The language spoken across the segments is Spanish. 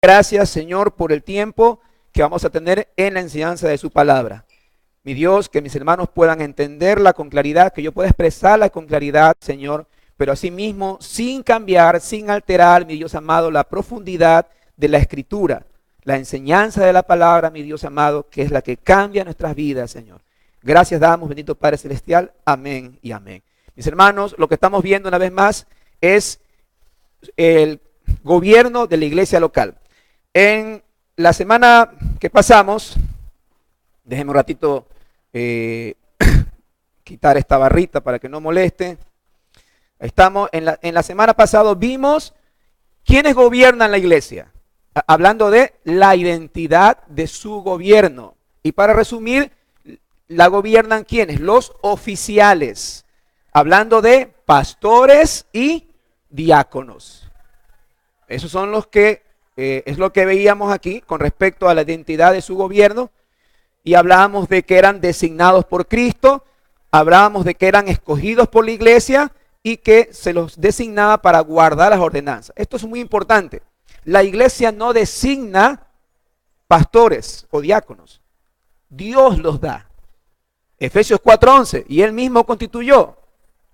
Gracias, Señor, por el tiempo que vamos a tener en la enseñanza de su palabra. Mi Dios, que mis hermanos puedan entenderla con claridad, que yo pueda expresarla con claridad, Señor, pero asimismo sin cambiar, sin alterar, mi Dios amado, la profundidad de la Escritura, la enseñanza de la palabra, mi Dios amado, que es la que cambia nuestras vidas, Señor. Gracias damos, bendito Padre Celestial. Amén y amén. Mis hermanos, lo que estamos viendo una vez más es el gobierno de la iglesia local. En la semana que pasamos, déjenme un ratito quitar esta barrita para que no moleste. Estamos en la semana pasada vimos quiénes gobiernan la iglesia, hablando de la identidad de su gobierno. Y para resumir, la gobiernan ¿quiénes? Los oficiales, hablando de pastores y diáconos. Esos son los que es lo que veíamos aquí con respecto a la identidad de su gobierno, y hablábamos de que eran designados por Cristo, hablábamos de que eran escogidos por la iglesia y que se los designaba para guardar las ordenanzas. Esto es muy importante. La iglesia no designa pastores o diáconos, Dios los da. Efesios 4:11, y él mismo constituyó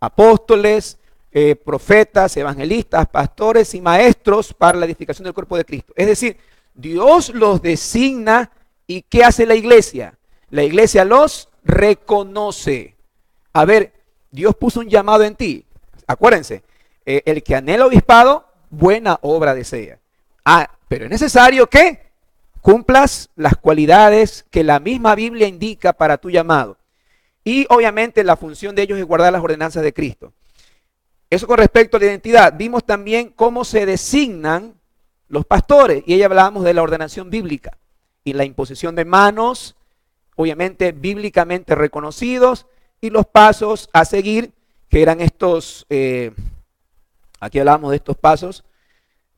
apóstoles, profetas, evangelistas, pastores y maestros para la edificación del cuerpo de Cristo. Es decir, Dios los designa. ¿Y qué hace la iglesia? La iglesia los reconoce. A ver, Dios puso un llamado en ti. Acuérdense, el que anhela obispado, buena obra desea. Pero es necesario que cumplas las cualidades que la misma Biblia indica para tu llamado. Y obviamente la función de ellos es guardar las ordenanzas de Cristo. Eso con respecto a la identidad. Vimos también cómo se designan los pastores, y ahí hablábamos de la ordenación bíblica y la imposición de manos, obviamente bíblicamente reconocidos, y los pasos a seguir, que eran estos, aquí hablábamos de estos pasos.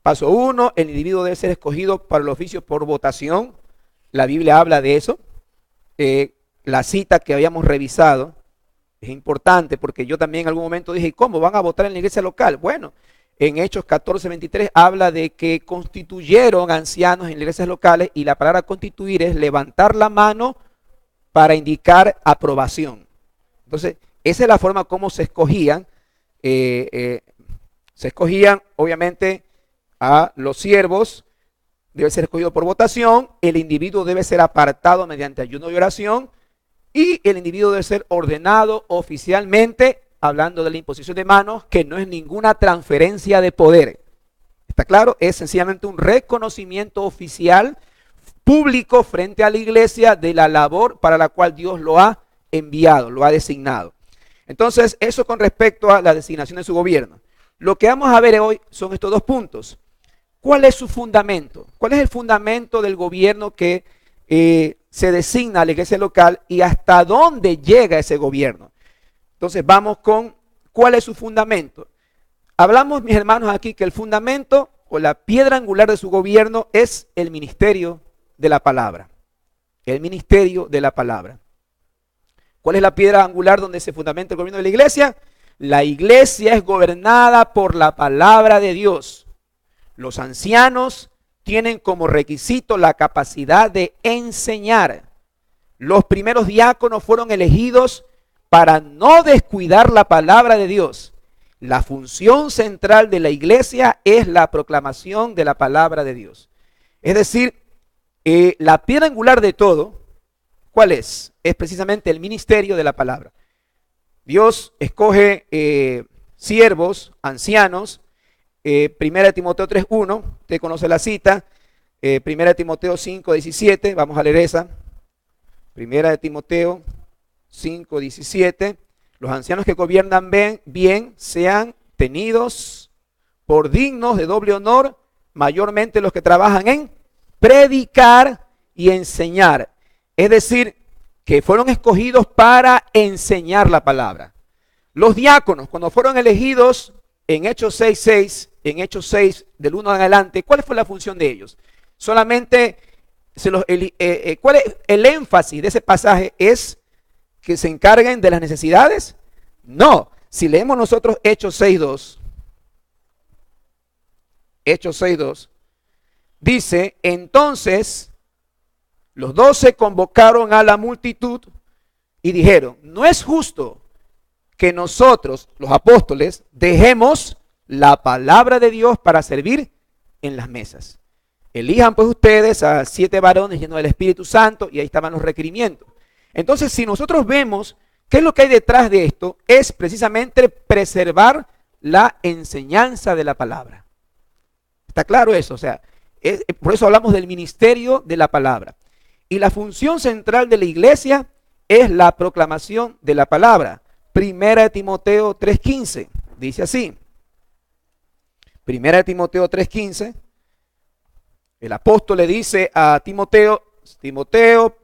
Paso 1, el individuo debe ser escogido para el oficio por votación. La Biblia habla de eso. La cita que habíamos revisado es importante, porque yo también en algún momento dije, ¿cómo van a votar en la iglesia local? Bueno, en Hechos 14:23 habla de que constituyeron ancianos en las iglesias locales, y la palabra constituir es levantar la mano para indicar aprobación. Entonces, esa es la forma como se escogían. Se escogían, obviamente, a los siervos, debe ser escogido por votación, el individuo debe ser apartado mediante ayuno y oración, y el individuo debe ser ordenado oficialmente, hablando de la imposición de manos, que no es ninguna transferencia de poder. ¿Está claro? Es sencillamente un reconocimiento oficial, público, frente a la iglesia de la labor para la cual Dios lo ha enviado, lo ha designado. Entonces, eso con respecto a la designación de su gobierno. Lo que vamos a ver hoy son estos dos puntos. ¿Cuál es su fundamento? ¿Cuál es el fundamento del gobierno que se designa a la iglesia local, y hasta dónde llega ese gobierno? Entonces vamos con cuál es su fundamento. Hablamos, mis hermanos, aquí que el fundamento o la piedra angular de su gobierno es el ministerio de la palabra. El ministerio de la palabra. ¿Cuál es la piedra angular donde se fundamenta el gobierno de la iglesia? La iglesia es gobernada por la palabra de Dios. Los ancianos tienen como requisito la capacidad de enseñar. Los primeros diáconos fueron elegidos para no descuidar la palabra de Dios. La función central de la iglesia es la proclamación de la palabra de Dios. Es decir, la piedra angular de todo, ¿cuál es? Es precisamente el ministerio de la palabra. Dios escoge siervos, ancianos. Primera de Timoteo 3:1, usted conoce la cita. Primera de Timoteo 5:17, vamos a leer esa. Primera de Timoteo 5:17, los ancianos que gobiernan bien sean tenidos por dignos de doble honor, mayormente los que trabajan en predicar y enseñar. Es decir, que fueron escogidos para enseñar la palabra. Los diáconos, cuando fueron elegidos en Hechos 6:6, en Hechos 6 del 1 en adelante, ¿cuál fue la función de ellos? Solamente, ¿cuál es el énfasis de ese pasaje? ¿Es que se encarguen de las necesidades? No. Si leemos nosotros Hechos 6:2, Dice, entonces los 12 convocaron a la multitud y dijeron, no es justo que nosotros, los apóstoles, dejemos la palabra de Dios para servir en las mesas. Elijan pues ustedes a 7 varones llenos del Espíritu Santo, y ahí estaban los requerimientos. Entonces, si nosotros vemos qué es lo que hay detrás de esto, es precisamente preservar la enseñanza de la palabra. ¿Está claro eso? O sea, por eso hablamos del ministerio de la palabra. Y la función central de la iglesia es la proclamación de la palabra. Primera de Timoteo 3:15, dice así. Primera de Timoteo 3:15, el apóstol le dice a Timoteo, Timoteo,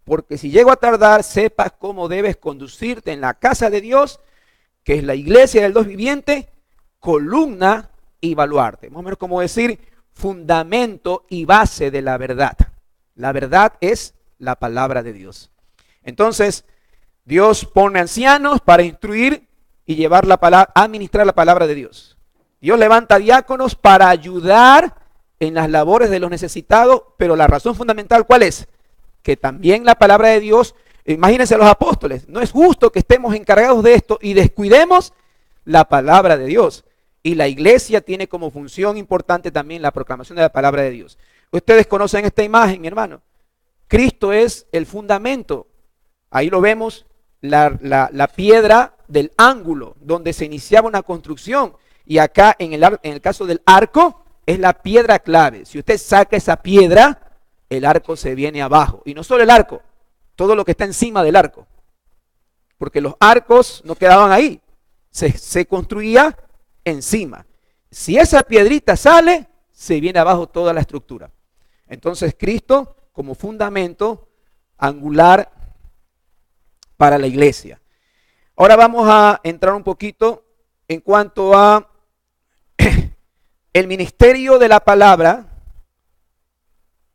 porque si llego a tardar, sepas cómo debes conducirte en la casa de Dios, que es la iglesia del Dios viviente, columna y baluarte. Más o menos como decir, fundamento y base de la verdad. La verdad es la palabra de Dios. Entonces, Dios pone ancianos para instruir y llevar la palabra, administrar la palabra de Dios. Dios levanta diáconos para ayudar en las labores de los necesitados, pero la razón fundamental, ¿cuál es? Que también la palabra de Dios, imagínense a los apóstoles, no es justo que estemos encargados de esto y descuidemos la palabra de Dios. Y la iglesia tiene como función importante también la proclamación de la palabra de Dios. Ustedes conocen esta imagen, mi hermano. Cristo es el fundamento. Ahí lo vemos, la piedra del ángulo, donde se iniciaba una construcción. Y acá en el caso del arco, es la piedra clave. Si usted saca esa piedra, el arco se viene abajo. Y no solo el arco, todo lo que está encima del arco. Porque los arcos no quedaban ahí. Se construía encima. Si esa piedrita sale, se viene abajo toda la estructura. Entonces Cristo como fundamento angular para la iglesia. Ahora vamos a entrar un poquito en cuanto a el ministerio de la palabra,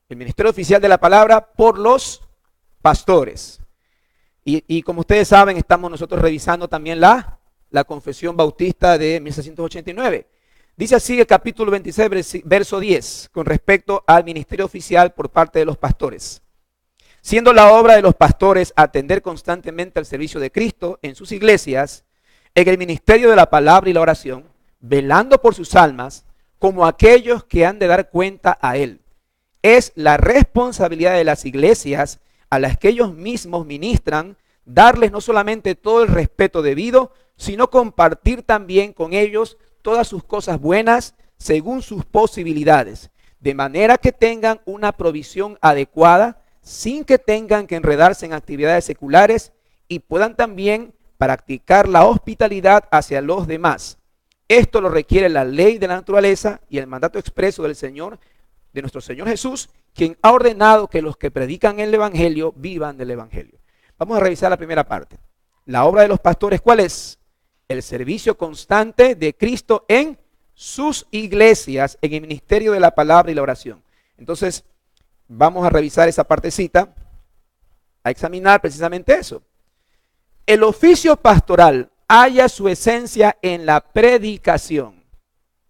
el ministerio oficial de la palabra por los pastores. Y como ustedes saben, estamos nosotros revisando también la Confesión Bautista de 1689. Dice así el capítulo 26, verso 10, con respecto al ministerio oficial por parte de los pastores. Siendo la obra de los pastores atender constantemente al servicio de Cristo en sus iglesias, en el ministerio de la palabra y la oración, velando por sus almas, como aquellos que han de dar cuenta a Él. Es la responsabilidad de las iglesias a las que ellos mismos ministran, darles no solamente todo el respeto debido, sino compartir también con ellos todas sus cosas buenas según sus posibilidades, de manera que tengan una provisión adecuada, sin que tengan que enredarse en actividades seculares y puedan también practicar la hospitalidad hacia los demás. Esto lo requiere la ley de la naturaleza y el mandato expreso del Señor, de nuestro Señor Jesús, quien ha ordenado que los que predican el Evangelio vivan del Evangelio. Vamos a revisar la primera parte. La obra de los pastores, ¿cuál es? El servicio constante de Cristo en sus iglesias, en el ministerio de la palabra y la oración. Entonces, vamos a revisar esa partecita, a examinar precisamente eso. El oficio pastoral halla su esencia en la predicación.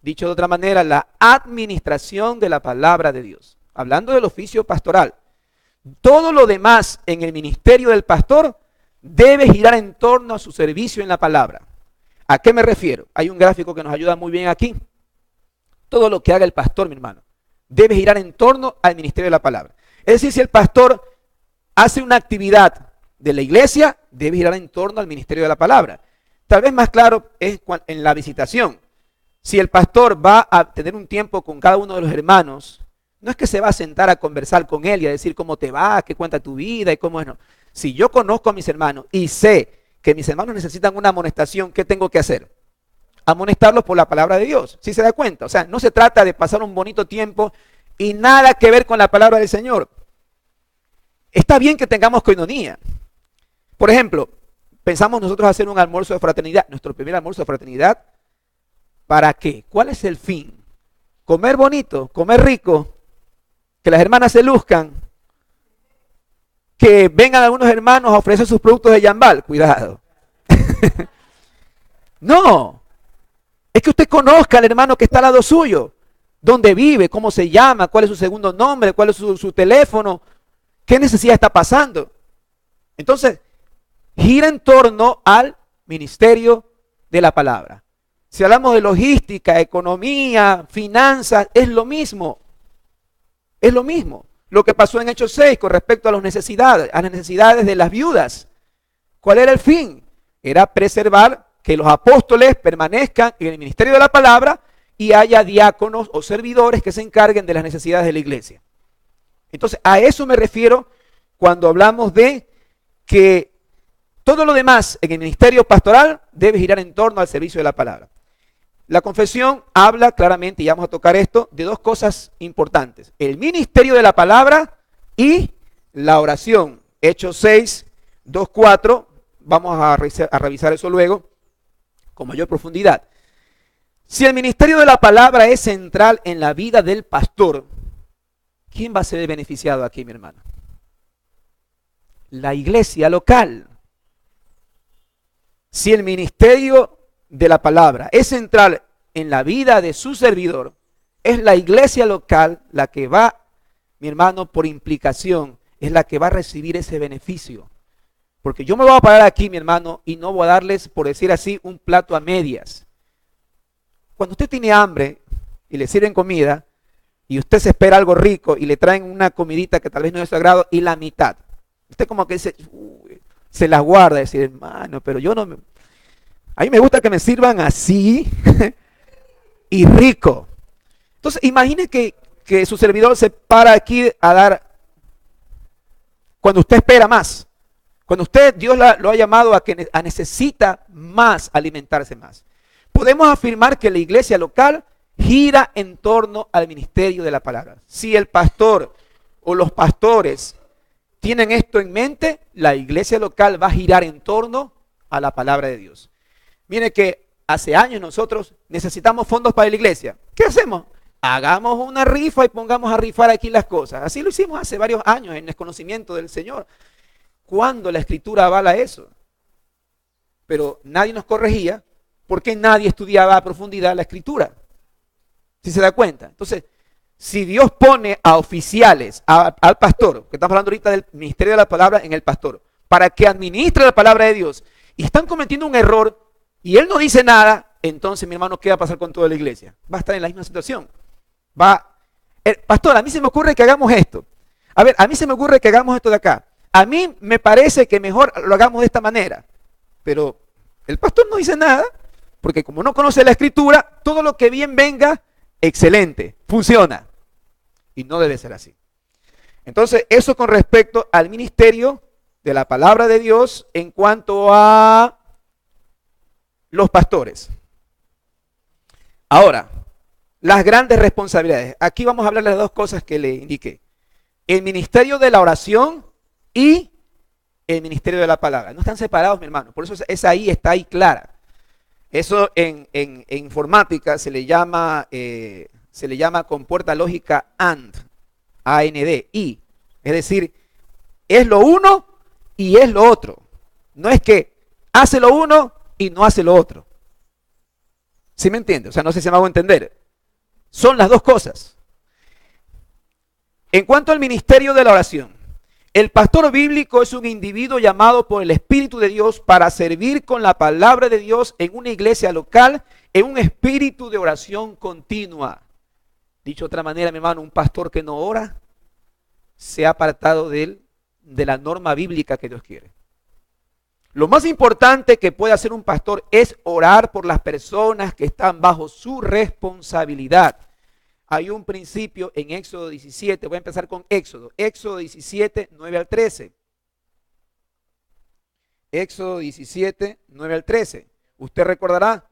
Dicho de otra manera, la administración de la palabra de Dios. Hablando del oficio pastoral, todo lo demás en el ministerio del pastor debe girar en torno a su servicio en la palabra. ¿A qué me refiero? Hay un gráfico que nos ayuda muy bien aquí. Todo lo que haga el pastor, mi hermano, debe girar en torno al ministerio de la palabra. Es decir, si el pastor hace una actividad de la iglesia, debe girar en torno al ministerio de la palabra. Tal vez más claro es en la visitación. Si el pastor va a tener un tiempo con cada uno de los hermanos, no es que se va a sentar a conversar con él y a decir cómo te va, qué cuenta tu vida y cómo es. No. Si yo conozco a mis hermanos y sé que mis hermanos necesitan una amonestación, ¿qué tengo que hacer? Amonestarlos por la palabra de Dios. ¿Sí se da cuenta? O sea, no se trata de pasar un bonito tiempo y nada que ver con la palabra del Señor. Está bien que tengamos coinonía. Por ejemplo, pensamos nosotros hacer un almuerzo de fraternidad, nuestro primer almuerzo de fraternidad. ¿Para qué? ¿Cuál es el fin? ¿Comer bonito? ¿Comer rico? ¿Que las hermanas se luzcan? ¿Que vengan algunos hermanos a ofrecer sus productos de Yambal? Cuidado. No. Es que usted conozca al hermano que está al lado suyo. dónde vive, cómo se llama, cuál es su segundo nombre, cuál es su teléfono, qué necesidad está pasando. Entonces, gira en torno al ministerio de la palabra. Si hablamos de logística, economía, finanzas, es lo mismo. Es lo mismo. Lo que pasó en Hechos 6 con respecto a las necesidades de las viudas. ¿Cuál era el fin? Era preservar que los apóstoles permanezcan en el ministerio de la palabra y haya diáconos o servidores que se encarguen de las necesidades de la iglesia. Entonces, a eso me refiero cuando hablamos de que todo lo demás en el ministerio pastoral debe girar en torno al servicio de la palabra. La confesión habla claramente, y vamos a tocar esto, de dos cosas importantes. El ministerio de la palabra y la oración. Hechos 6, 2, 4. Vamos a revisar eso luego con mayor profundidad. Si el ministerio de la palabra es central en la vida del pastor, ¿quién va a ser beneficiado aquí, mi hermano? La iglesia local. Si el ministerio de la palabra es central en la vida de su servidor, es la iglesia local la que va, mi hermano, por implicación, es la que va a recibir ese beneficio. Porque yo me voy a parar aquí, mi hermano, y no voy a darles, por decir así, un plato a medias. Cuando usted tiene hambre y le sirven comida, y usted se espera algo rico y le traen una comidita que tal vez no es de su agrado y la mitad. Usted como que se las guarda, decir, hermano, pero yo no me... A mí me gusta que me sirvan así y rico. Entonces, imagine que su servidor se para aquí a dar, cuando usted espera más. Cuando Dios lo ha llamado a que necesita más, alimentarse más. Podemos afirmar que la iglesia local gira en torno al ministerio de la palabra. Si el pastor o los pastores tienen esto en mente, la iglesia local va a girar en torno a la palabra de Dios. Mire que hace años nosotros necesitamos fondos para la iglesia. ¿Qué hacemos? Hagamos una rifa y pongamos a rifar aquí las cosas. Así lo hicimos hace varios años en el conocimiento del Señor. ¿Cuándo la Escritura avala eso? Pero nadie nos corregía porque nadie estudiaba a profundidad la Escritura. ¿Sí se da cuenta? Entonces, si Dios pone a oficiales, al pastor, que estamos hablando ahorita del ministerio de la palabra en el pastor, para que administre la palabra de Dios, y están cometiendo un error, y él no dice nada, entonces, mi hermano, ¿qué va a pasar con toda la iglesia? Va a estar en la misma situación. Pastor, a mí se me ocurre que hagamos esto. A ver, a mí se me ocurre que hagamos esto de acá. A mí me parece que mejor lo hagamos de esta manera. Pero el pastor no dice nada, porque como no conoce la Escritura, todo lo que bien venga, excelente, funciona. Y no debe ser así. Entonces, eso con respecto al ministerio de la palabra de Dios en cuanto a los pastores. Ahora, las grandes responsabilidades. Aquí vamos a hablar de las dos cosas que le indiqué. El ministerio de la oración y el ministerio de la palabra. No están separados, mi hermano. Por eso esa ahí está ahí clara. Eso en informática se le llama compuerta lógica AND, A-N-D, I. Es decir, es lo uno y es lo otro. No es que hace lo uno y no hace lo otro. ¿Sí me entiende? O sea, no sé si me hago entender. Son las dos cosas. En cuanto al ministerio de la oración, el pastor bíblico es un individuo llamado por el Espíritu de Dios para servir con la palabra de Dios en una iglesia local, en un espíritu de oración continua. Dicho de otra manera, mi hermano, un pastor que no ora se ha apartado de la norma bíblica que Dios quiere. Lo más importante que puede hacer un pastor es orar por las personas que están bajo su responsabilidad. Hay un principio en Éxodo 17, voy a empezar con Éxodo 17, 9 al 13. Éxodo 17, 9 al 13. Usted recordará.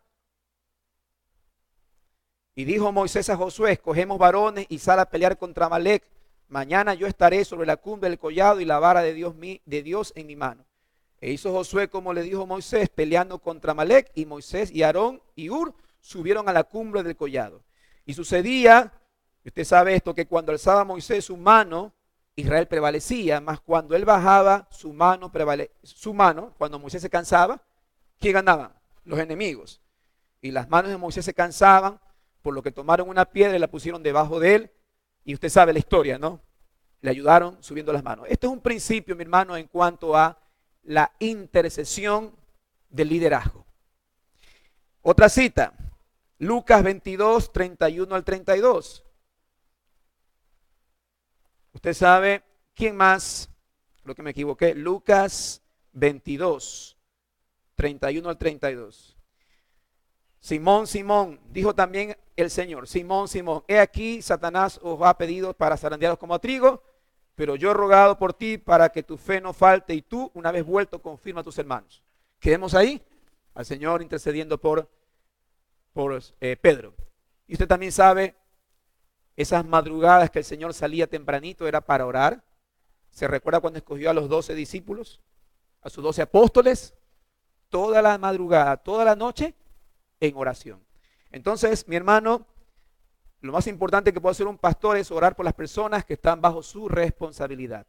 Y dijo Moisés a Josué, escogemos varones y sal a pelear contra Amalec. Mañana yo estaré sobre la cumbre del collado y la vara de Dios en mi mano. E hizo Josué como le dijo Moisés, peleando contra Amalec, y Moisés y Aarón y Hur subieron a la cumbre del collado. Y sucedía, usted sabe esto, que cuando alzaba Moisés su mano, Israel prevalecía, mas cuando él bajaba su mano, cuando Moisés se cansaba, ¿quién ganaba? Los enemigos. Y las manos de Moisés se cansaban por lo que tomaron una piedra y la pusieron debajo de él, y usted sabe la historia, ¿no? Le ayudaron subiendo las manos. Esto es un principio, mi hermano, en cuanto a la intercesión del liderazgo. Otra cita, Lucas 22, 31 al 32. Usted sabe, ¿quién más? Lo que me equivoqué, Lucas 22, 31 al 32. Simón, Simón, dijo también el Señor, Simón, Simón, he aquí Satanás os ha pedido para zarandearos como a trigo, pero yo he rogado por ti para que tu fe no falte y tú, una vez vuelto, confirma a tus hermanos. Quedemos ahí, al Señor intercediendo por Pedro. Y usted también sabe, esas madrugadas que el Señor salía tempranito era para orar. ¿Se recuerda cuando escogió a los 12 discípulos, a sus 12 apóstoles? Toda la madrugada, toda la noche en oración. Entonces, mi hermano, lo más importante que puede hacer un pastor es orar por las personas que están bajo su responsabilidad.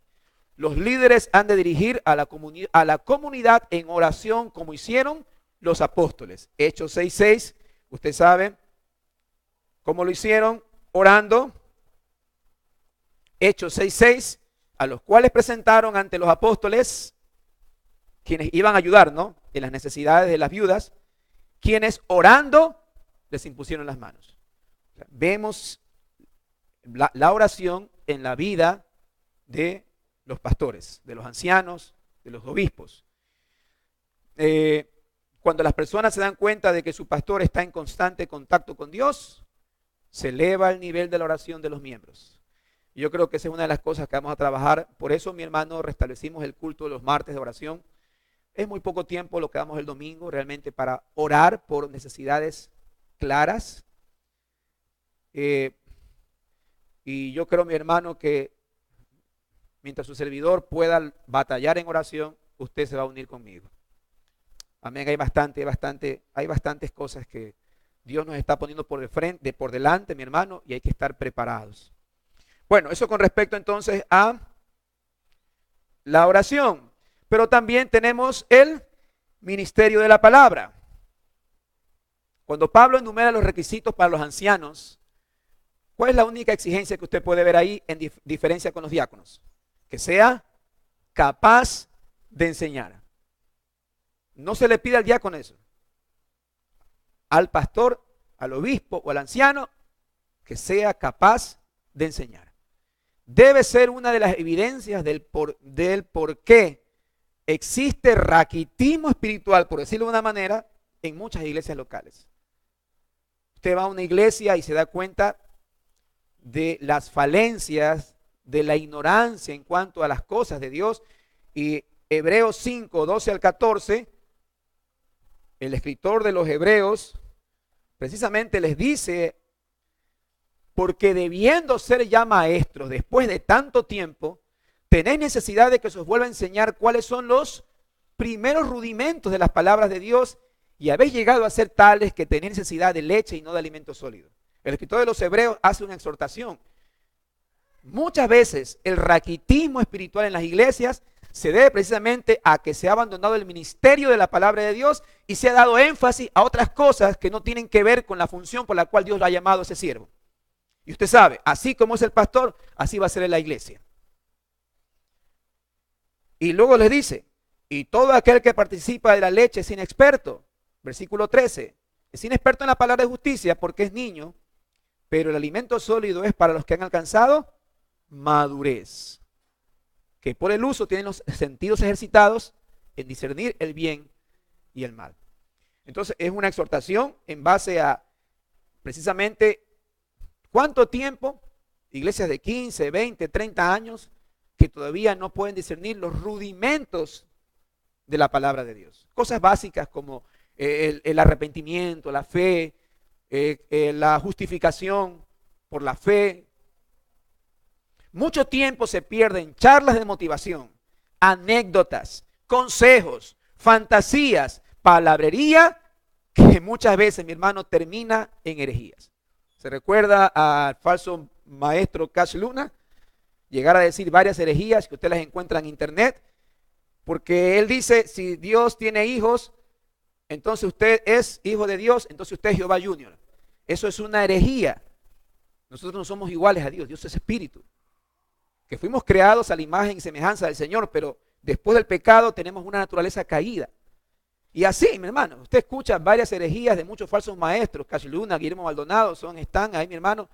Los líderes han de dirigir a la comunidad en oración como hicieron los apóstoles. Hechos 6:6, usted sabe cómo lo hicieron, orando. Hechos 6:6, a los cuales presentaron ante los apóstoles, quienes iban a ayudar, ¿no?, en las necesidades de las viudas, quienes orando les impusieron las manos. O sea, vemos la oración en la vida de los pastores, de los ancianos, de los obispos. Cuando las personas se dan cuenta de que su pastor está en constante contacto con Dios, se eleva el nivel de la oración de los miembros. Yo creo que esa es una de las cosas que vamos a trabajar. Por eso, mi hermano, restablecimos el culto de los martes de oración. Es muy poco tiempo lo que damos el domingo realmente para orar por necesidades claras. Y yo creo, mi hermano, que mientras su servidor pueda batallar en oración, usted se va a unir conmigo. Amén. Hay bastantes cosas que Dios nos está poniendo por delante, mi hermano, y hay que estar preparados. Bueno, eso con respecto entonces a la oración. Pero también tenemos el ministerio de la palabra. Cuando Pablo enumera los requisitos para los ancianos, ¿cuál es la única exigencia que usted puede ver ahí en diferencia con los diáconos? Que sea capaz de enseñar. No se le pide al diácono eso. Al pastor, al obispo o al anciano, que sea capaz de enseñar. Debe ser una de las evidencias del por qué existe raquitismo espiritual, por decirlo de una manera, en muchas iglesias locales. Usted va a una iglesia y se da cuenta de las falencias, de la ignorancia en cuanto a las cosas de Dios. Y Hebreos 5, 12 al 14, el escritor de los Hebreos precisamente les dice: porque debiendo ser ya maestros después de tanto tiempo, tenéis necesidad de que se os vuelva a enseñar cuáles son los primeros rudimentos de las palabras de Dios, y habéis llegado a ser tales que tenéis necesidad de leche y no de alimento sólido. El escritor de los Hebreos hace una exhortación. Muchas veces el raquitismo espiritual en las iglesias se debe precisamente a que se ha abandonado el ministerio de la palabra de Dios y se ha dado énfasis a otras cosas que no tienen que ver con la función por la cual Dios lo ha llamado a ese siervo. Y usted sabe, así como es el pastor, así va a ser en la iglesia. Y luego les dice: y todo aquel que participa de la leche es inexperto. Versículo 13. Es inexperto en la palabra de justicia porque es niño, pero el alimento sólido es para los que han alcanzado madurez, que por el uso tienen los sentidos ejercitados en discernir el bien y el mal. Entonces es una exhortación en base a precisamente cuánto tiempo, iglesias de 15, 20, 30 años, que todavía no pueden discernir los rudimentos de la palabra de Dios. Cosas básicas como el arrepentimiento, la fe, la justificación por la fe. Mucho tiempo se pierde en charlas de motivación, anécdotas, consejos, fantasías, palabrería, que muchas veces, mi hermano, termina en herejías. ¿Se recuerda al falso maestro Cash Luna? Llegar a decir varias herejías que usted las encuentra en internet, porque él dice: si Dios tiene hijos, entonces usted es hijo de Dios, entonces usted es Jehová Junior. Eso es una herejía. Nosotros no somos iguales a Dios. Dios es espíritu. Que fuimos creados a la imagen y semejanza del Señor, pero después del pecado tenemos una naturaleza caída. Y así, mi hermano, usted escucha varias herejías de muchos falsos maestros, Cash Luna, Guillermo Maldonado, están ahí, mi hermano,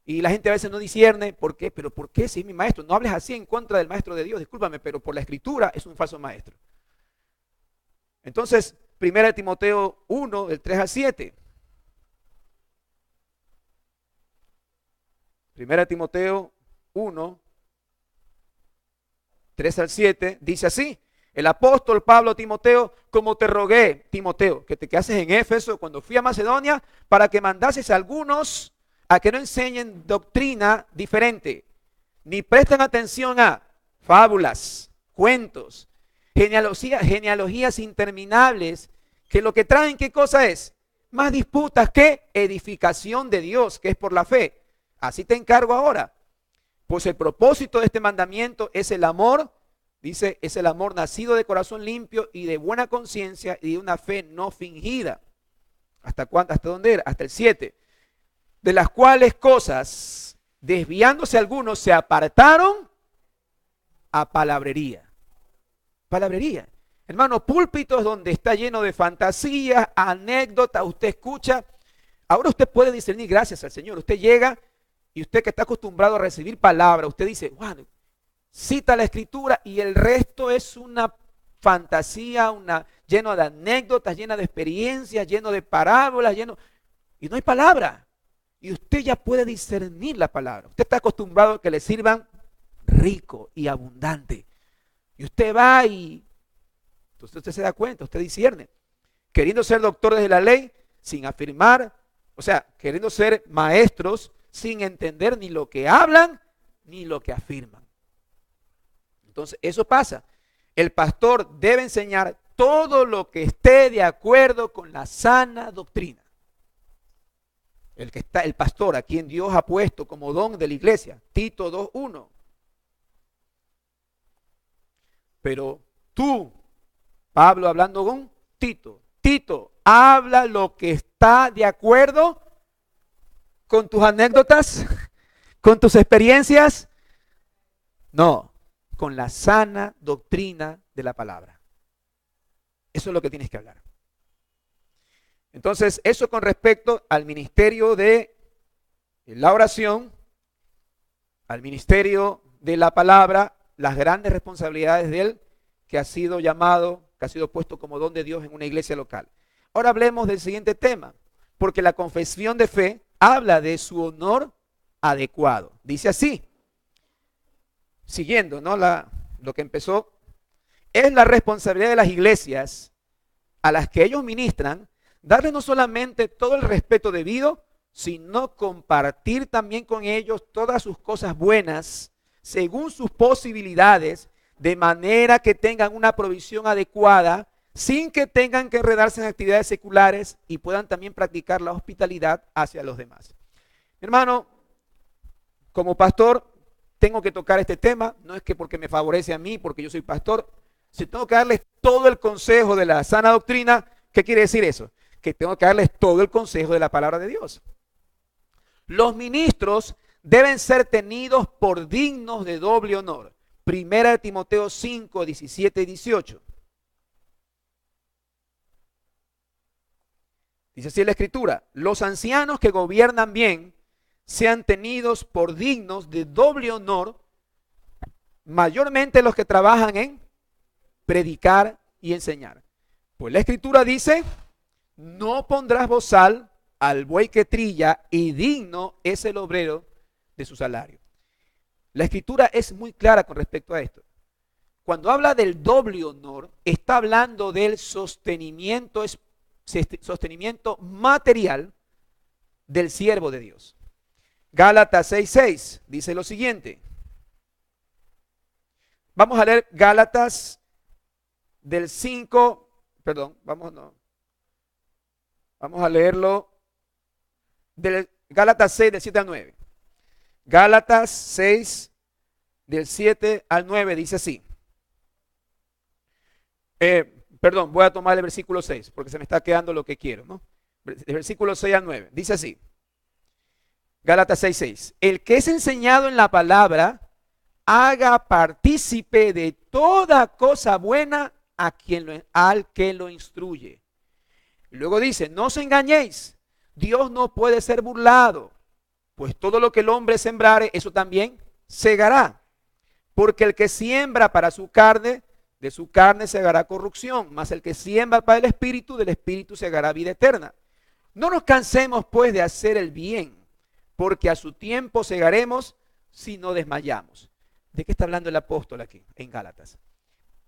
y la gente a veces no discierne, ¿por qué? Pero ¿por qué si es mi maestro? No hables así en contra del maestro de Dios, discúlpame, pero por la escritura es un falso maestro. Entonces, 1 Timoteo 1, del 3 al 7. 1 Timoteo 1, 3 al 7, dice así: el apóstol Pablo, Timoteo, como te rogué, Timoteo, que te quedases en Éfeso cuando fui a Macedonia, para que mandases a algunos a que no enseñen doctrina diferente, ni presten atención a fábulas, cuentos, genealogías interminables, que lo que traen, ¿qué cosa es? Más disputas que edificación de Dios, que es por la fe. Así te encargo ahora. Pues el propósito de este mandamiento es el amor, dice, es el amor nacido de corazón limpio y de buena conciencia y de una fe no fingida. ¿Hasta cuánto? ¿Hasta dónde era? Hasta el 7. De las cuales cosas, desviándose algunos, se apartaron a palabrería. Palabrería. Hermano, púlpitos donde está lleno de fantasías, anécdotas, usted escucha. Ahora usted puede discernir gracias al Señor. Usted llega y usted que está acostumbrado a recibir palabra, usted dice, wow, cita la escritura y el resto es una fantasía, lleno de anécdotas, llena de experiencias, lleno de parábolas, y no hay palabra. Y usted ya puede discernir la palabra. Usted está acostumbrado a que le sirvan rico y abundante. Y usted va y entonces usted se da cuenta, usted discierne. Queriendo ser doctores de la ley, sin afirmar, o sea, queriendo ser maestros, sin entender ni lo que hablan, ni lo que afirman. Entonces, eso pasa. El pastor debe enseñar todo lo que esté de acuerdo con la sana doctrina. El pastor a quien Dios ha puesto como don de la iglesia, Tito 2:1. Pero tú, Pablo hablando con Tito, habla lo que está de acuerdo con tus anécdotas, con tus experiencias. No, con la sana doctrina de la palabra. Eso es lo que tienes que hablar. Entonces, eso con respecto al ministerio de la oración, al ministerio de la palabra, las grandes responsabilidades de él, que ha sido llamado, que ha sido puesto como don de Dios en una iglesia local. Ahora hablemos del siguiente tema, porque la confesión de fe habla de su honor adecuado. Dice así, siguiendo, ¿no? Lo que empezó, es la responsabilidad de las iglesias a las que ellos ministran, darles no solamente todo el respeto debido, sino compartir también con ellos todas sus cosas buenas, según sus posibilidades, de manera que tengan una provisión adecuada, sin que tengan que enredarse en actividades seculares y puedan también practicar la hospitalidad hacia los demás. Mi hermano, como pastor, tengo que tocar este tema, no es que porque me favorece a mí, porque yo soy pastor, si tengo que darles todo el consejo de la sana doctrina, ¿qué quiere decir eso? Que tengo que darles todo el consejo de la palabra de Dios. Los ministros deben ser tenidos por dignos de doble honor. 1 Timoteo 5, 17 y 18. Dice así la escritura, los ancianos que gobiernan bien sean tenidos por dignos de doble honor, mayormente los que trabajan en predicar y enseñar. Pues la escritura dice, no pondrás bozal al buey que trilla y digno es el obrero de su salario. La escritura es muy clara con respecto a esto. Cuando habla del doble honor, está hablando del sostenimiento material del siervo de Dios. Gálatas 6:6 dice lo siguiente. Vamos a leer Gálatas del 5, perdón, vamos a leerlo del Gálatas 6 del 7 al 9. Gálatas 6 del 7 al 9 dice así. Perdón, voy a tomar el versículo 6 porque se me está quedando lo que quiero, ¿no? del versículo 6 al 9. Dice así, Gálatas 6:6. El que es enseñado en la palabra, haga partícipe de toda cosa buena al que lo instruye. Y luego dice, no os engañéis, Dios no puede ser burlado, pues todo lo que el hombre sembrare, eso también segará. Porque el que siembra para su carne, de su carne segará corrupción, mas el que siembra para el espíritu, del espíritu segará vida eterna. No nos cansemos pues de hacer el bien, porque a su tiempo segaremos si no desmayamos. ¿De qué está hablando el apóstol aquí en Gálatas?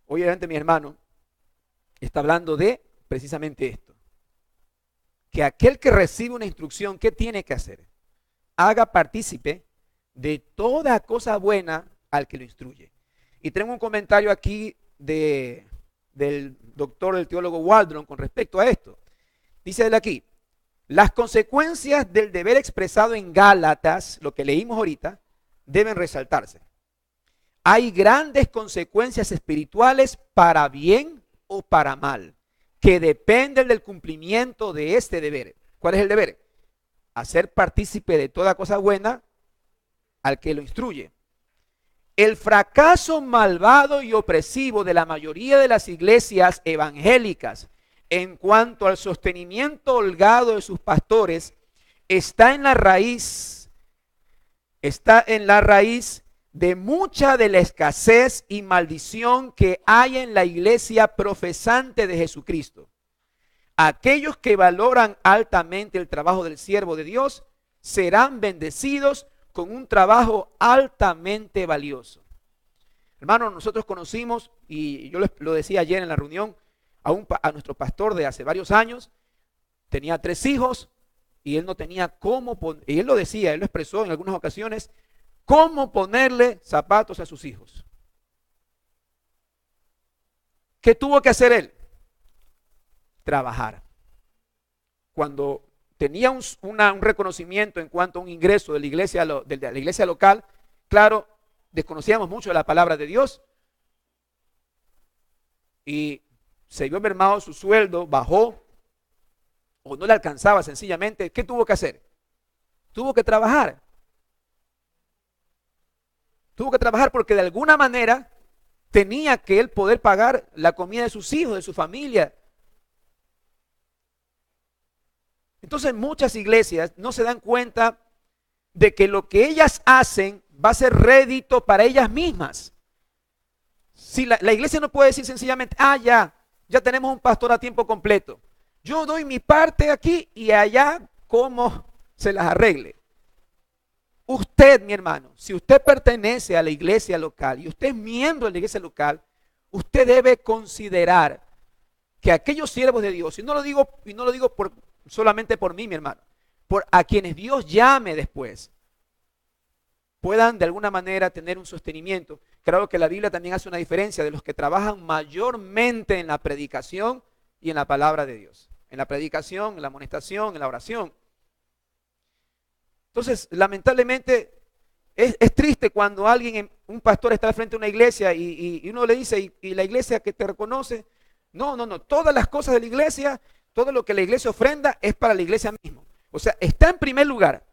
Obviamente, mi hermano, está hablando de precisamente esto. Que aquel que recibe una instrucción, ¿qué tiene que hacer? Haga partícipe de toda cosa buena al que lo instruye. Y tengo un comentario aquí del doctor, el teólogo Waldron, con respecto a esto. Dice él aquí, las consecuencias del deber expresado en Gálatas, lo que leímos ahorita, deben resaltarse. Hay grandes consecuencias espirituales para bien o para mal, que dependen del cumplimiento de este deber. ¿Cuál es el deber? Hacer partícipe de toda cosa buena al que lo instruye. El fracaso malvado y opresivo de la mayoría de las iglesias evangélicas en cuanto al sostenimiento holgado de sus pastores está en la raíz de mucha de la escasez y maldición que hay en la iglesia profesante de Jesucristo. Aquellos que valoran altamente el trabajo del siervo de Dios serán bendecidos con un trabajo altamente valioso. Hermanos, nosotros conocimos, y yo lo decía ayer en la reunión, a nuestro pastor de hace varios años. Tenía 3 hijos y él no tenía cómo, y él lo decía, él lo expresó en algunas ocasiones, cómo ponerle zapatos a sus hijos. ¿Qué tuvo que hacer él? Trabajar. Cuando tenía un reconocimiento en cuanto a un ingreso de la iglesia local, claro, desconocíamos mucho de la palabra de Dios y se vio mermado su sueldo, bajó o no le alcanzaba sencillamente. ¿Qué tuvo que hacer? Tuvo que trabajar. Tuvo que trabajar porque de alguna manera tenía que él poder pagar la comida de sus hijos, de su familia. Entonces muchas iglesias no se dan cuenta de que lo que ellas hacen va a ser rédito para ellas mismas. Si la iglesia no puede decir sencillamente, ya tenemos un pastor a tiempo completo. Yo doy mi parte aquí y allá cómo se las arregle. Usted, mi hermano, si usted pertenece a la iglesia local y usted es miembro de la iglesia local, usted debe considerar que aquellos siervos de Dios, y no lo digo solamente por mí, mi hermano, por a quienes Dios llame después, puedan de alguna manera tener un sostenimiento. Creo que la Biblia también hace una diferencia de los que trabajan mayormente en la predicación y en la palabra de Dios. En la predicación, en la amonestación, en la oración. Entonces, lamentablemente, es triste cuando un pastor está al frente de una iglesia y uno le dice, y la iglesia que te reconoce, no, todas las cosas de la iglesia, todo lo que la iglesia ofrenda es para la iglesia misma. O sea, está en primer lugar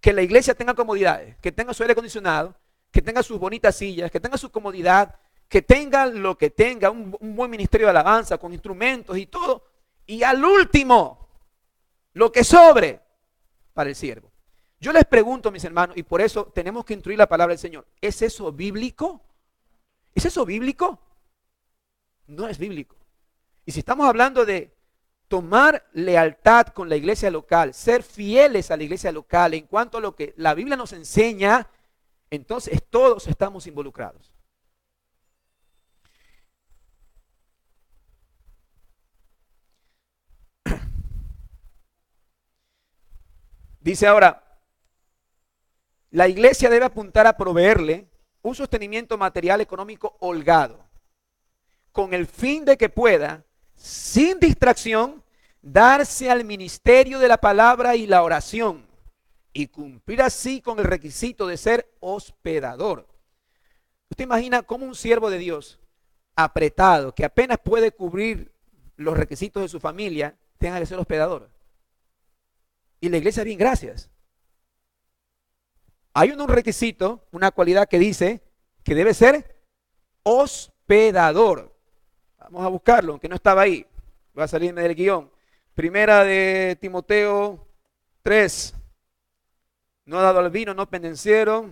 que la iglesia tenga comodidades, que tenga su aire acondicionado, que tenga sus bonitas sillas, que tenga su comodidad, que tenga lo que tenga, un buen ministerio de alabanza con instrumentos y todo. Y al último, lo que sobre para el siervo. Yo les pregunto, mis hermanos, y por eso tenemos que instruir la palabra del Señor, ¿es eso bíblico? ¿Es eso bíblico? No es bíblico. Y si estamos hablando de tomar lealtad con la iglesia local, ser fieles a la iglesia local en cuanto a lo que la Biblia nos enseña, entonces todos estamos involucrados. Dice ahora, la iglesia debe apuntar a proveerle un sostenimiento material económico holgado, con el fin de que pueda, sin distracción, darse al ministerio de la palabra y la oración y cumplir así con el requisito de ser hospedador. ¿Usted imagina cómo un siervo de Dios apretado, que apenas puede cubrir los requisitos de su familia, tenga que ser hospedador. Y la iglesia, bien, gracias. Hay un requisito, una cualidad que dice que debe ser hospedador. Vamos a buscarlo, aunque no estaba ahí. Va a salirme del guión. Primera de Timoteo 3. No ha dado al vino, no pendenciero,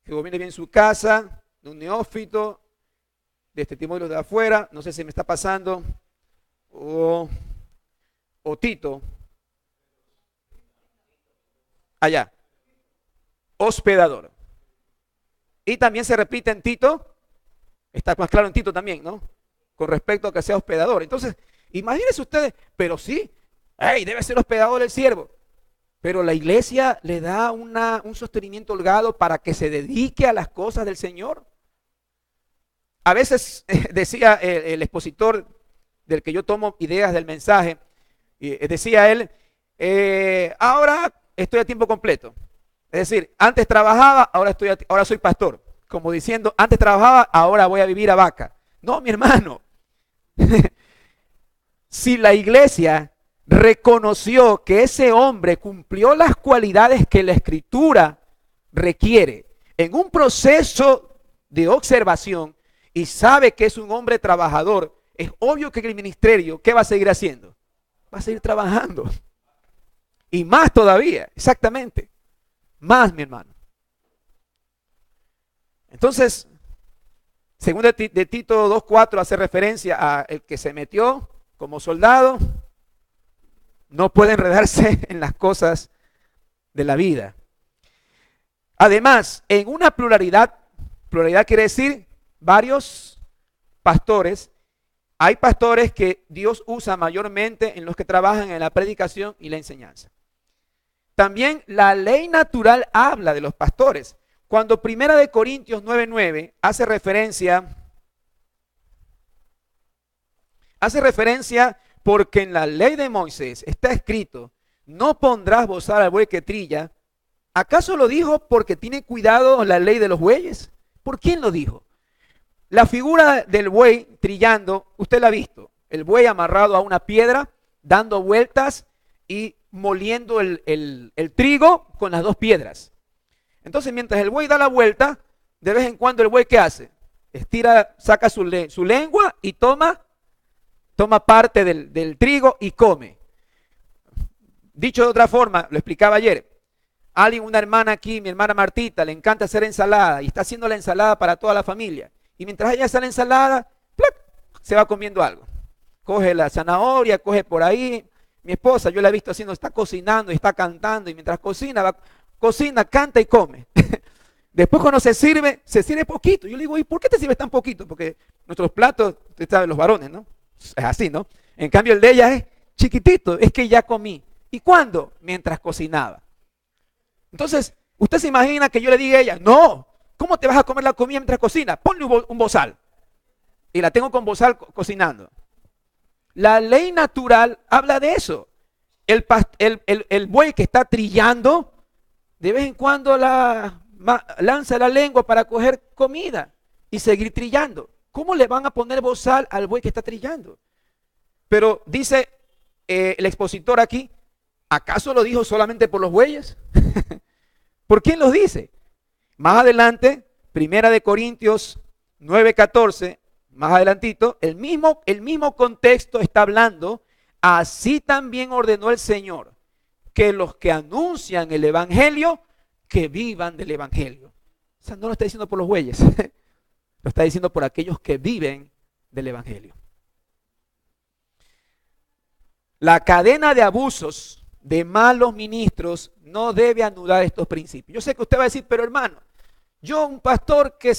que gobierne bien su casa, de un neófito, de este Timoteo de afuera, no sé si me está pasando, o Tito. Allá. Hospedador. Y también se repite en Tito, está más claro en Tito también, ¿no? Con respecto a que sea hospedador. Entonces, imagínense ustedes, pero sí, hey, debe ser hospedador el siervo. Pero la iglesia le da un sostenimiento holgado para que se dedique a las cosas del Señor. A veces decía el expositor del que yo tomo ideas del mensaje, decía él, ahora estoy a tiempo completo. Es decir, antes trabajaba, ahora soy pastor. Como diciendo, antes trabajaba, ahora voy a vivir a vaca. No, mi hermano. Si la iglesia reconoció que ese hombre cumplió las cualidades que la Escritura requiere en un proceso de observación y sabe que es un hombre trabajador, es obvio que el ministerio, ¿qué va a seguir haciendo? Va a seguir trabajando. Y más todavía, exactamente. Más, mi hermano. Entonces, según de Tito 2:4 hace referencia a el que se metió como soldado, no puede enredarse en las cosas de la vida. Además, en una pluralidad quiere decir varios pastores. Hay pastores que Dios usa mayormente en los que trabajan en la predicación y la enseñanza. También la ley natural habla de los pastores. Cuando 1 Corintios 9:9 hace referencia porque en la ley de Moisés está escrito, no pondrás bozal al buey que trilla. ¿Acaso lo dijo porque tiene cuidado la ley de los bueyes? ¿Por quién lo dijo? La figura del buey trillando, usted la ha visto. El buey amarrado a una piedra, dando vueltas y moliendo el trigo con las dos piedras. Entonces, mientras el buey da la vuelta, de vez en cuando el buey, ¿qué hace? Estira, saca su lengua y toma parte del trigo y come. Dicho de otra forma, lo explicaba ayer, una hermana aquí, mi hermana Martita, le encanta hacer ensalada y está haciendo la ensalada para toda la familia. Y mientras ella hace la ensalada, ¡plac!, se va comiendo algo. Coge la zanahoria, coge por ahí. Mi esposa, yo la he visto haciendo, está cocinando y está cantando, y mientras cocina, canta y come. Después cuando se sirve poquito. Yo le digo, ¿y por qué te sirves tan poquito? Porque nuestros platos, usted sabe, los varones, ¿no? Es así, ¿no? En cambio el de ella es chiquitito, es que ya comí. ¿Y cuándo? Mientras cocinaba. Entonces, usted se imagina que yo le diga a ella, no, ¿cómo te vas a comer la comida mientras cocinas? Ponle un bozal. Y la tengo con bozal cocinando. La ley natural habla de eso. El buey que está trillando, de vez en cuando lanza la lengua para coger comida y seguir trillando. ¿Cómo le van a poner bozal al buey que está trillando? Pero dice el expositor aquí, ¿acaso lo dijo solamente por los bueyes? ¿Por quién los dice? Más adelante, 1 Corintios 9:14, más adelantito, el mismo contexto está hablando, así también ordenó el Señor, que los que anuncian el evangelio, que vivan del evangelio. O sea, no lo está diciendo por los bueyes, lo está diciendo por aquellos que viven del evangelio. La cadena de abusos de malos ministros no debe anular estos principios. Yo sé que usted va a decir, pero hermano, yo un pastor que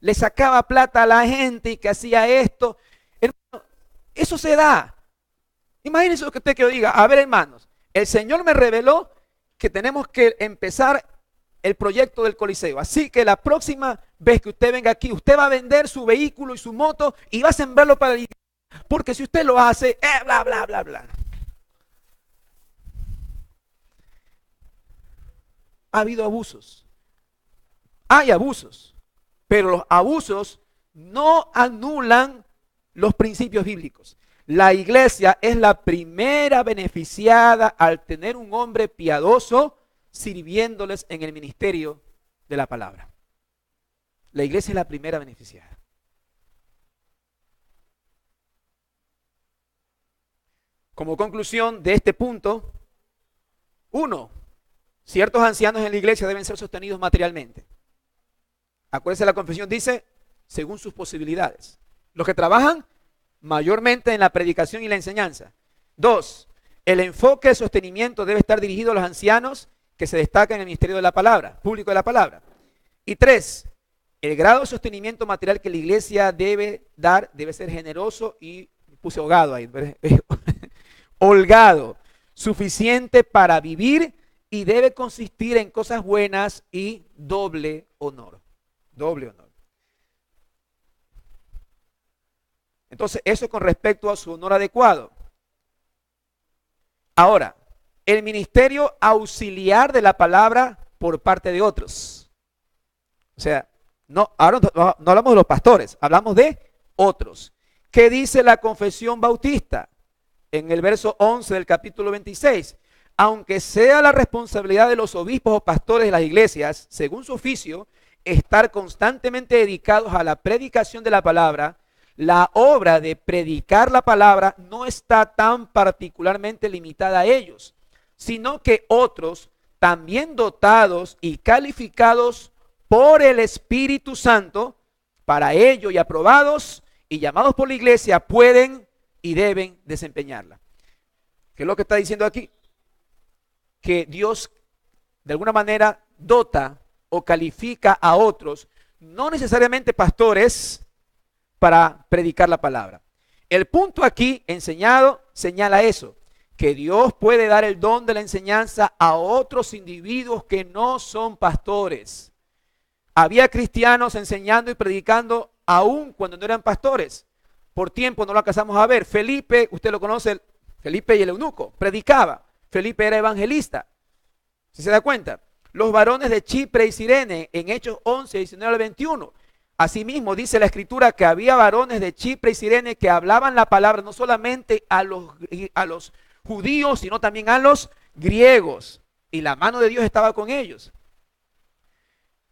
le sacaba plata a la gente y que hacía esto, hermano, eso se da. Imagínense lo que usted que diga, a ver hermanos, el Señor me reveló que tenemos que empezar el proyecto del Coliseo. Así que la próxima vez que usted venga aquí, usted va a vender su vehículo y su moto y va a sembrarlo para el... Porque si usted lo hace, bla, bla, bla, bla. Ha habido abusos. Hay abusos. Pero los abusos no anulan los principios bíblicos. La iglesia es la primera beneficiada al tener un hombre piadoso sirviéndoles en el ministerio de la palabra. La iglesia es la primera beneficiada. Como conclusión de este punto, 1. Ciertos ancianos en la iglesia deben ser sostenidos materialmente. Acuérdense, la confesión dice, según sus posibilidades. Los que trabajan mayormente en la predicación y la enseñanza. 2. El enfoque de sostenimiento debe estar dirigido a los ancianos que se destacan en el ministerio de la palabra, público de la palabra. Y 3. El grado de sostenimiento material que la iglesia debe dar debe ser generoso y, puse ahogado ahí, holgado, suficiente para vivir y debe consistir en cosas buenas y doble honor. Doble honor. Entonces, eso con respecto a su honor adecuado. Ahora, el ministerio auxiliar de la palabra por parte de otros. O sea, ahora no hablamos de los pastores, hablamos de otros. ¿Qué dice la confesión bautista? En el verso 11 del capítulo 26. Aunque sea la responsabilidad de los obispos o pastores de las iglesias, según su oficio, estar constantemente dedicados a la predicación de la palabra, la obra de predicar la palabra no está tan particularmente limitada a ellos, sino que otros, también dotados y calificados por el Espíritu Santo, para ello y aprobados y llamados por la iglesia, pueden y deben desempeñarla. ¿Qué es lo que está diciendo aquí? Que Dios de alguna manera dota o califica a otros, no necesariamente pastores, para predicar la palabra. El punto aquí enseñado señala eso, que Dios puede dar el don de la enseñanza a otros individuos que no son pastores. Había cristianos enseñando y predicando aún cuando no eran pastores. Por tiempo no lo alcanzamos a ver. Felipe, usted lo conoce, Felipe y el eunuco, predicaba. Felipe era evangelista. ¿Sí se da cuenta? Los varones de Chipre y Cirene en Hechos 11, 19 al 21. Asimismo dice la escritura que había varones de Chipre y Cirene que hablaban la palabra no solamente a los judíos, sino también a los griegos. Y la mano de Dios estaba con ellos.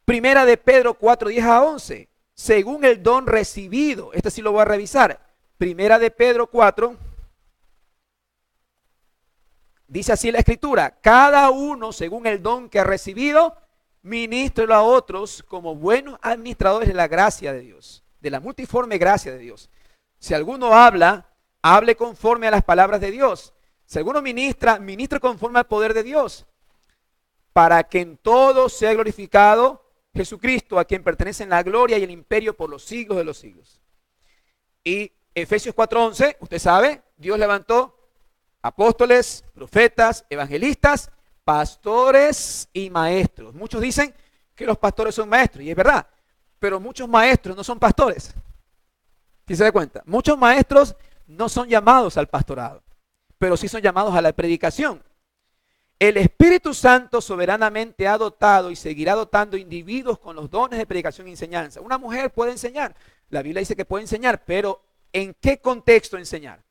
Primera de Pedro 4, 10 a 11. Según el don recibido. Este sí lo voy a revisar. Primera de Pedro 4. Dice así la escritura. Cada uno según el don que ha recibido, ministrelo a otros como buenos administradores de la gracia de Dios, de la multiforme gracia de Dios. Si alguno habla, hable conforme a las palabras de Dios. Si alguno ministra, ministre conforme al poder de Dios, para que en todo sea glorificado Jesucristo, a quien pertenecen la gloria y el imperio por los siglos de los siglos. Y Efesios 4:11, usted sabe, Dios levantó apóstoles, profetas, evangelistas, pastores y maestros. Muchos dicen que los pastores son maestros, y es verdad, pero muchos maestros no son pastores. ¿Sí se da cuenta? Muchos maestros no son llamados al pastorado, pero sí son llamados a la predicación. El Espíritu Santo soberanamente ha dotado y seguirá dotando individuos con los dones de predicación y enseñanza. Una mujer puede enseñar, la Biblia dice que puede enseñar, pero ¿en qué contexto enseñar?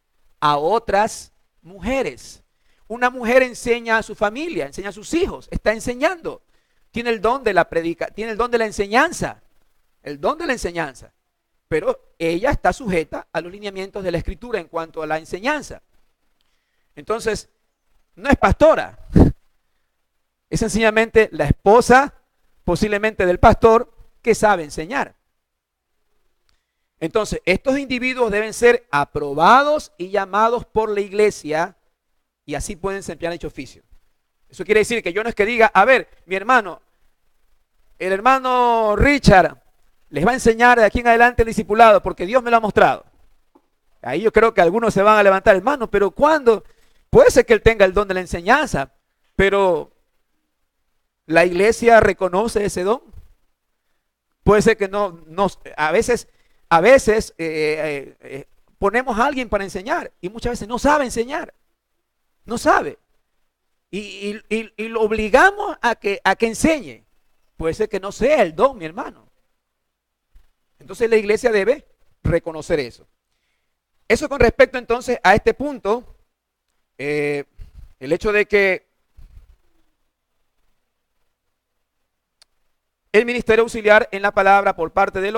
A otras mujeres. Una mujer enseña a su familia, enseña a sus hijos, está enseñando. Tiene el don de la tiene el don de la enseñanza, el don de la enseñanza. Pero ella está sujeta a los lineamientos de la Escritura en cuanto a la enseñanza. Entonces, no es pastora, es sencillamente la esposa, posiblemente del pastor, que sabe enseñar. Entonces, estos individuos deben ser aprobados y llamados por la iglesia y así pueden desempeñar dicho oficio. Eso quiere decir que yo no es que diga, a ver, mi hermano, el hermano Richard les va a enseñar de aquí en adelante el discipulado porque Dios me lo ha mostrado. Ahí yo creo que algunos se van a levantar, hermano, pero ¿cuándo? Puede ser que él tenga el don de la enseñanza, pero ¿la iglesia reconoce ese don? Puede ser que no a veces ponemos a alguien para enseñar y muchas veces no sabe enseñar, no sabe. Y lo obligamos a que enseñe. Puede ser que no sea el don, mi hermano. Entonces la iglesia debe reconocer eso. Eso con respecto entonces a este punto, el hecho de que el ministerio auxiliar en la palabra por parte de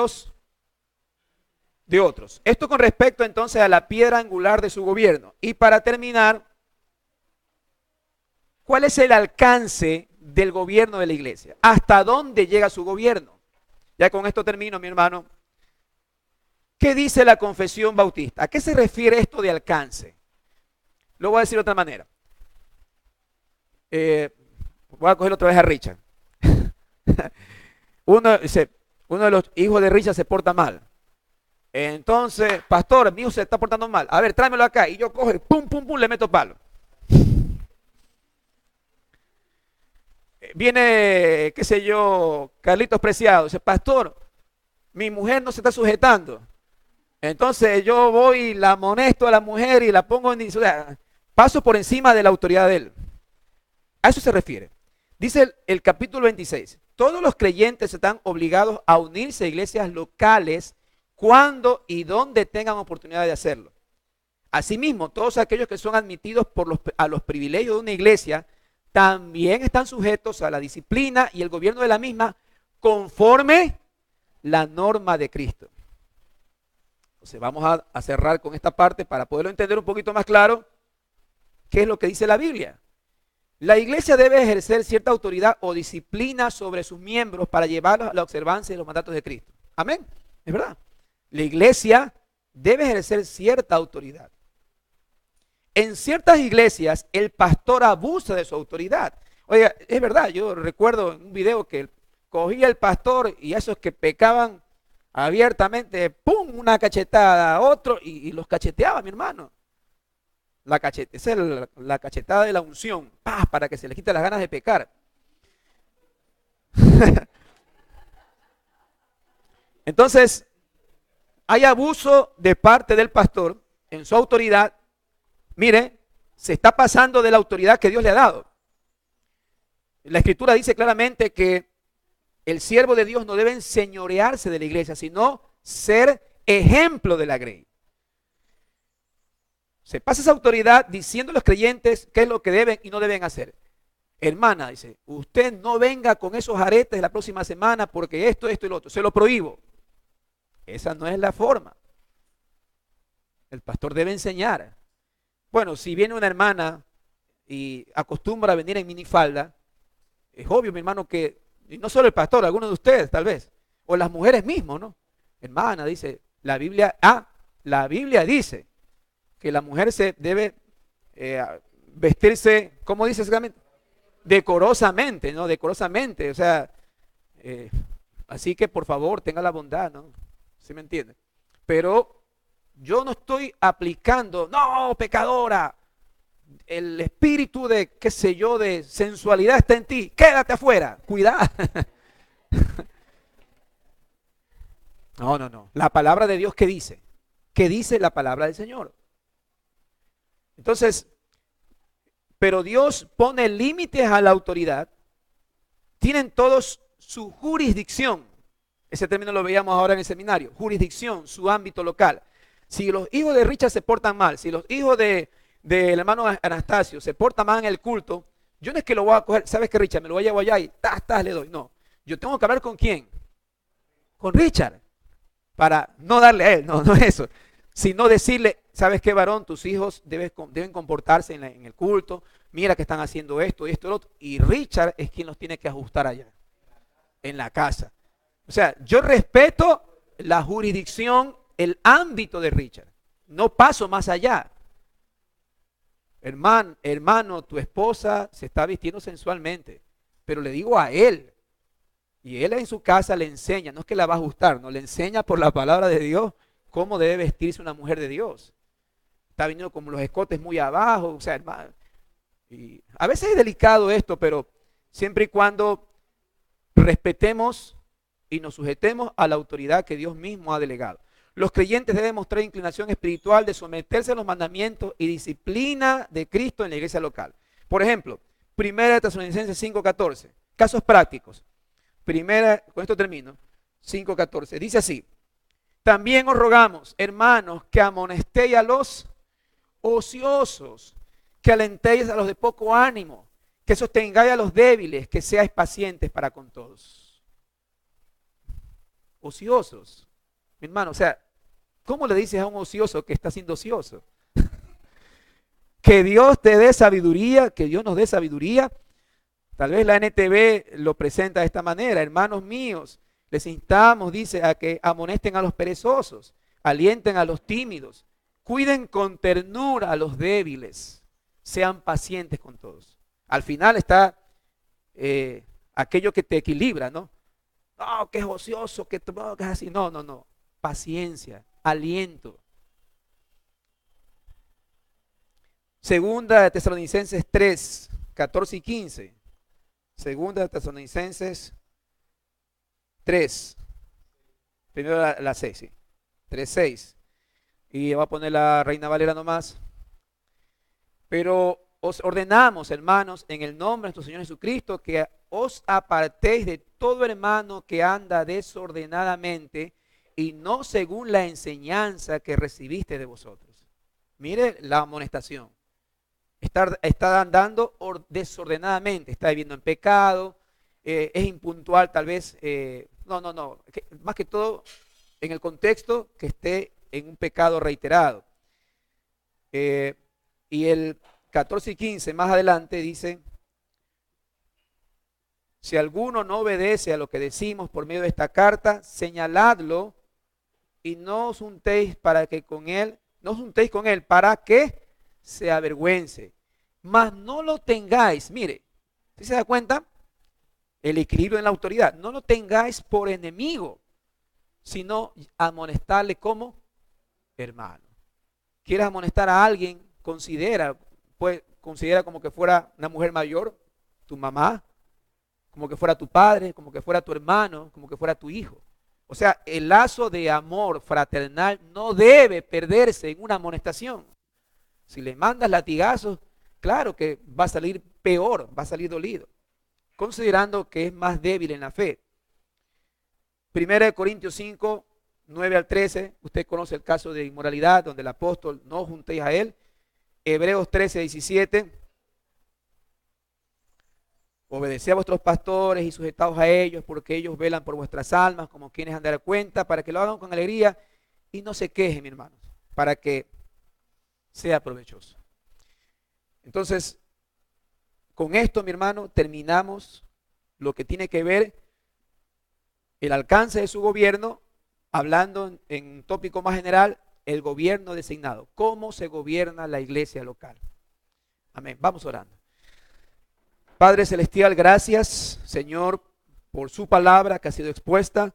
otros. Esto con respecto entonces a la piedra angular de su gobierno. Y para terminar, ¿cuál es el alcance del gobierno de la iglesia? ¿Hasta dónde llega su gobierno? Ya con esto termino, mi hermano. ¿Qué dice la confesión bautista? ¿A qué se refiere esto de alcance? Lo voy a decir de otra manera. Voy a coger otra vez a Richard. Uno de los hijos de Richard se porta mal. Entonces, pastor, mi hijo se está portando mal. A ver, tráemelo acá. Y yo cojo, pum, pum, pum, le meto palo. Viene, qué sé yo, Carlitos Preciado. Dice, pastor, mi mujer no se está sujetando. Entonces yo voy y la amonesto a la mujer y la pongo en... O sea, paso por encima de la autoridad de él. A eso se refiere. Dice el capítulo 26. Todos los creyentes están obligados a unirse a iglesias locales cuando y donde tengan oportunidad de hacerlo. Asimismo, todos aquellos que son admitidos a los privilegios de una iglesia también están sujetos a la disciplina y el gobierno de la misma conforme la norma de Cristo. Entonces vamos a cerrar con esta parte para poderlo entender un poquito más claro. ¿Qué es lo que dice la Biblia? La iglesia debe ejercer cierta autoridad o disciplina sobre sus miembros para llevarlos a la observancia de los mandatos de Cristo. Amén. Es verdad. La iglesia debe ejercer cierta autoridad. En ciertas iglesias el pastor abusa de su autoridad. Oiga, es verdad, yo recuerdo en un video que cogía el pastor y a esos que pecaban abiertamente, ¡pum!, una cachetada a otro y los cacheteaba, mi hermano. Esa es la cachetada de la unción, ¡pah!, para que se les quite las ganas de pecar. Entonces, hay abuso de parte del pastor en su autoridad. Mire, se está pasando de la autoridad que Dios le ha dado. La Escritura dice claramente que el siervo de Dios no debe enseñorearse de la iglesia, sino ser ejemplo de la grey. Se pasa esa autoridad diciendo a los creyentes qué es lo que deben y no deben hacer. Hermana, dice, usted no venga con esos aretes la próxima semana porque esto y lo otro. Se lo prohíbo. Esa no es la forma. El pastor debe enseñar. Bueno, si viene una hermana y acostumbra a venir en minifalda, es obvio, mi hermano, que, y no solo el pastor, algunos de ustedes tal vez, o las mujeres mismos, ¿no? Hermana, dice, la Biblia dice que la mujer se debe vestirse, ¿cómo dice exactamente? Decorosamente, ¿no? Decorosamente, o sea, así que por favor, tenga la bondad, ¿no? ¿Sí me entiende? Pero yo no estoy aplicando, no, pecadora, el espíritu de, qué sé yo, de sensualidad está en ti, quédate afuera, cuidado. No. La palabra de Dios, ¿qué dice? ¿Qué dice la palabra del Señor? Entonces, pero Dios pone límites a la autoridad. Tienen todos su jurisdicción. Ese término lo veíamos ahora en el seminario. Jurisdicción, su ámbito local. Si los hijos de Richard se portan mal, si los hijos del hermano Anastasio se portan mal en el culto, yo no es que lo voy a coger, ¿sabes qué, Richard? Me lo voy a llevar allá y le doy. No, yo tengo que hablar ¿con quién? Con Richard. Para no darle a él, no es eso. Sino decirle, ¿sabes qué, varón? Tus hijos deben comportarse en el culto. Mira que están haciendo esto y esto y lo otro. Y Richard es quien los tiene que ajustar allá, en la casa. O sea, yo respeto la jurisdicción, el ámbito de Richard. No paso más allá. Hermano, tu esposa se está vistiendo sensualmente, pero le digo a él, y él en su casa le enseña, no es que la va a ajustar, no, le enseña por la palabra de Dios cómo debe vestirse una mujer de Dios. Está viniendo como los escotes muy abajo, o sea, hermano. Y a veces es delicado esto, pero siempre y cuando respetemos y nos sujetemos a la autoridad que Dios mismo ha delegado. Los creyentes deben mostrar inclinación espiritual de someterse a los mandamientos y disciplina de Cristo en la iglesia local. Por ejemplo, 1 Tesalonicenses 5:14, casos prácticos. Con esto termino, 5:14, dice así: También os rogamos, hermanos, que amonestéis a los ociosos, que alentéis a los de poco ánimo, que sostengáis a los débiles, que seáis pacientes para con todos. Ociosos, mi hermano, o sea, ¿cómo le dices a un ocioso que está siendo ocioso? Que Dios te dé sabiduría, que Dios nos dé sabiduría. Tal vez la NTV lo presenta de esta manera: hermanos míos, les instamos, dice, a que amonesten a los perezosos, alienten a los tímidos, cuiden con ternura a los débiles, sean pacientes con todos. Al final está aquello que te equilibra, ¿no? No, que es ocioso, que es así. No, no, no. Paciencia, aliento. Segunda de Tesalonicenses 3, 14 y 15. Segunda de Tesalonicenses 3. Primero la 6, sí. 3, 6. Y voy a poner la Reina Valera nomás. Pero os ordenamos, hermanos, en el nombre de nuestro Señor Jesucristo, que os apartéis de todo hermano que anda desordenadamente y no según la enseñanza que recibiste de vosotros. Mire la amonestación. Está andando desordenadamente, está viviendo en pecado, es impuntual tal vez. No. Más que todo en el contexto que esté en un pecado reiterado. Y el 14 y 15 más adelante dice: si alguno no obedece a lo que decimos por medio de esta carta, señaladlo y no os juntéis con él para que se avergüence. Mas no lo tengáis, mire, ¿sí se da cuenta? El equilibrio en la autoridad. No lo tengáis por enemigo, sino amonestarle como hermano. ¿Quieres amonestar a alguien? Considera como que fuera una mujer mayor, tu mamá, como que fuera tu padre, como que fuera tu hermano, como que fuera tu hijo. O sea, el lazo de amor fraternal no debe perderse en una amonestación. Si le mandas latigazos, claro que va a salir peor, va a salir dolido, considerando que es más débil en la fe. 1 Corintios 5, 9 al 13, usted conoce el caso de inmoralidad, donde el apóstol: no os juntéis a él. Hebreos 13, 17, obedeced a vuestros pastores y sujetaos a ellos, porque ellos velan por vuestras almas, como quienes han de dar cuenta, para que lo hagan con alegría y no se quejen, mi hermanos, para que sea provechoso. Entonces, con esto, mi hermano, terminamos lo que tiene que ver el alcance de su gobierno, hablando en un tópico más general, el gobierno designado. ¿Cómo se gobierna la iglesia local? Amén. Vamos orando. Padre Celestial, gracias, Señor, por su palabra que ha sido expuesta.